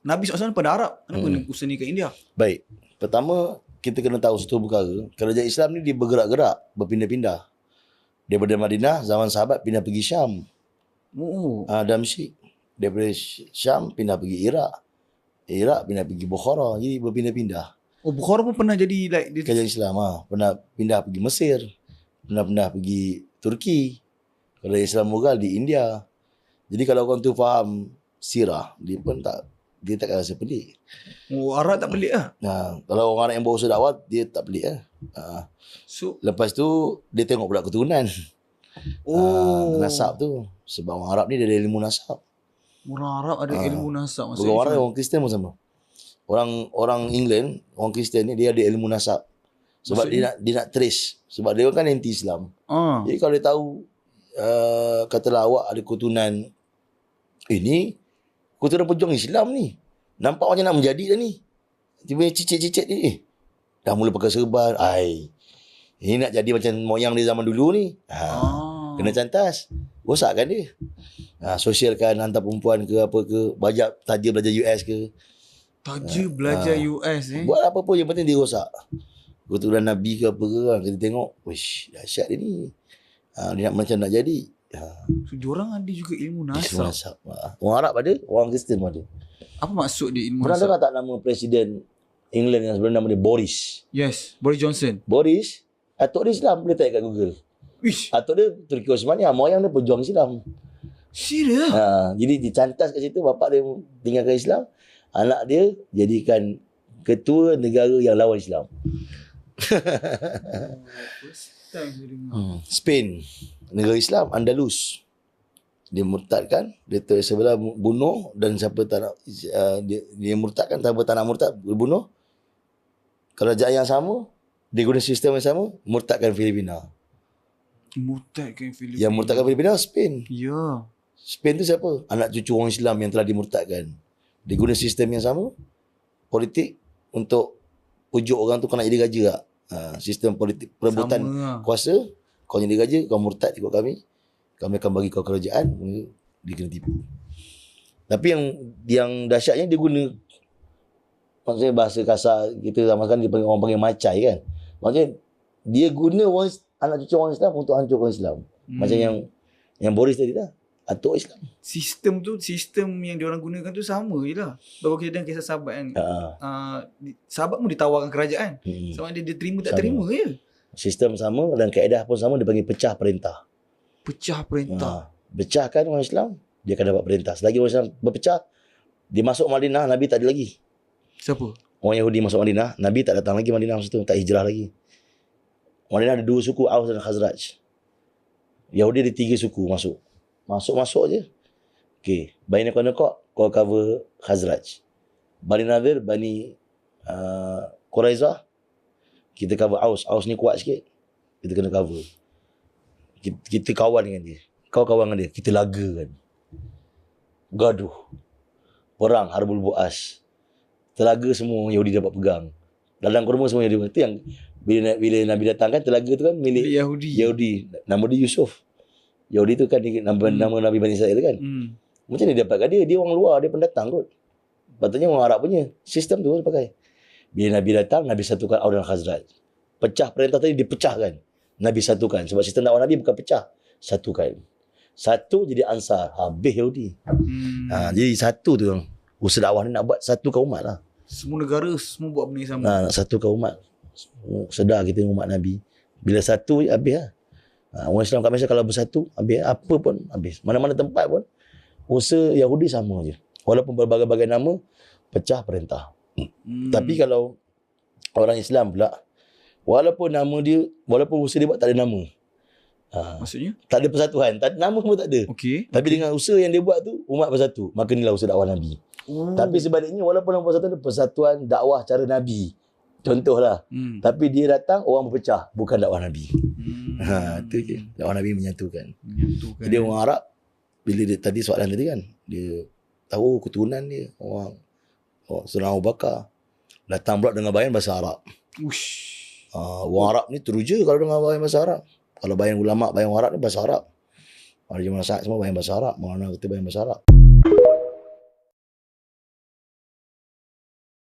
Nabi SAW pada Arab. Kenapa usaha ni kat India? Baik. Pertama, kita kena tahu satu perkara. Kerajaan Islam ni dia bergerak-gerak, berpindah-pindah. Daripada Madinah, zaman sahabat pindah pergi Syam. Damsyik. Daripada Syam pindah pergi Iraq. Iraq pindah pergi Bukhara. Jadi berpindah-pindah. Bukhara pun pernah jadi kerajaan Islam. Pernah pindah pergi Mesir. Pernah pergi Turki. Kerajaan Islam Mughal di India. Jadi kalau orang tu faham sirah, dia takkan rasa pelik. Arab tak pelik lah. Kalau orang yang berusaha dakwah, dia tak pelik lah. Lepas tu dia tengok pula keturunan. Nasab tu. Sebab orang Arab ni dia ada ilmu nasab. Orang Arab ada ilmu nasab. Orang Kristian pun sama. Orang England, orang Kristian ni dia ada ilmu nasab. Sebab dia nak trace. Sebab dia kan anti-Islam. Jadi kalau dia tahu katalah awak ada keturunan ini, keturunan pejuang Islam ni. Nampak macam nak menjadi dah ni. Tiba-tiba cicit-cicit ni. Dah mula pakai serban. Ini nak jadi macam moyang dia zaman dulu ni. Kena cantas. Rosakkan dia. Sosialkan hantar perempuan ke apa ke. Taja belajar US ke. Taja belajar US Buat apa pun yang penting dia rosak. Keturunan Nabi ke apa ke. Kita tengok. Wish, dahsyat dia ni. Dia macam nak jadi. So diorang ada juga ilmu nasab. Orang Arab ada, orang Kristian pun ada. Apa maksud dia ilmu nasab? Pernah dengar tak nama Presiden England yang sebenarnya nama dia Boris? Yes, Boris Johnson. Boris, atuk dia Islam, boleh tanya kat Google. Atuk dia Turki Osmania, moyang dia pejuang Islam. Serius? Jadi dicantas kat situ, bapak dia tinggalkan Islam, anak dia jadikan ketua negara yang lawan Islam. Spain, negara Islam, Andalus. Dia murtadkan, dia sebelah bunuh, dan siapa tak nak dia murtadkan, siapa tak nak murtad bunuh. Kerajaan yang sama, dia guna sistem yang sama, murtadkan Filipina. Yang murtadkan Filipina Spain. Ya. Spain tu siapa? Anak cucu orang Islam yang telah dimurtadkan. Dia guna sistem yang sama, politik untuk pujuk orang tu kau nak jadi raja tak? Sistem politik perebutan kuasa. Kau jadi raja, kau murtad ikut kami akan bagi kau kerajaan, dia kena tipu. Tapi yang dahsyatnya dia guna, maksudnya bahasa kasar kita zaman sekarang orang panggil macai kan. Maksudnya dia guna anak cucu orang Islam untuk hancurkan Islam. Macam yang Boris tadi lah, atuk Islam. Sistem yang diorang gunakan tu sama je lah. Baru kita dengar kisah sahabat kan. Sahabat pun ditawarkan kerajaan. Sama dia terima tak terima je. Sistem sama dan kaedah pun sama, dia panggil pecah perintah. Pecah perintah. Pecahkan orang Islam, dia akan dapat perintah. Selagi orang Islam berpecah, dia masuk Madinah, Nabi tak ada lagi. Siapa? Orang Yahudi masuk Madinah, Nabi tak datang lagi Madinah masa tu, tak hijrah lagi. Madinah ada 2 suku, Aus dan Khazraj. Yahudi ada 3 suku masuk. Masuk je. Okay. Bani Qanaqah, kau cover Khazraj. Bani Nadir, Bani Quraizah, kita cover Aus. Aus ni kuat sikit, kita kena cover. Kita kawan dengan dia. Kau kawan dengan dia. Kita lagakan. Gaduh. Perang, Harbul Bu'as. Telaga semua Yahudi dapat pegang. Ladang kurma semua Yahudi. Itu yang bila Nabi datang kan, telaga tu kan milik Yahudi. Nama dia Yusuf. Yahudi tu kan nama Nabi Bani Israel kan. Macam dia dapatkan dia? Dia orang luar, dia pendatang kot. Patutnya orang Arab punya sistem tu dia pakai. Bila Nabi datang, Nabi satukan Aus dan Khazraj. Pecah perintah tadi, dipecahkan. Nabi satukan. Sebab sistem dakwah Nabi bukan pecah, satukan. Satu jadi Ansar, habis Yahudi. Jadi satu tu usaha dakwah ni nak buat satukan umat lah. Semua negara semua buat benda yang sama. Nak satukan umat. Sedar kita umat Nabi. Bila satu habis lah. Orang Islam kat Malaysia kalau bersatu, habis apa pun habis. Mana-mana tempat pun usaha Yahudi sama je. Walaupun berbagai-bagai nama, pecah perintah. Tapi kalau orang Islam pula, walaupun usaha dia buat tak ada nama. Maksudnya? Tak ada persatuan. Nama pun tak ada. Okay. Tapi dengan usaha yang dia buat tu, umat bersatu. Maka inilah usaha dakwah Nabi. Tapi sebaliknya, walaupun orang bersatu tu persatuan dakwah cara Nabi. Contohlah. Tapi dia datang, orang berpecah. Bukan dakwah Nabi. Itu je. Dakwah Nabi menyatukan. Jadi orang Arab, bila dia tadi soalan tadi kan, dia tahu keturunan dia. Orang Saudara Abu Bakar. Datang pula dengan bayan bahasa Arab. Orang Arab ni teruja kalau dengar bayan bahasa Arab. Kalau bayan ulama, bayan orang Arab ni bahasa Arab. Ada Jamal Sa'ad semua bayan bahasa Arab. Mana kata bayan bahasa Arab.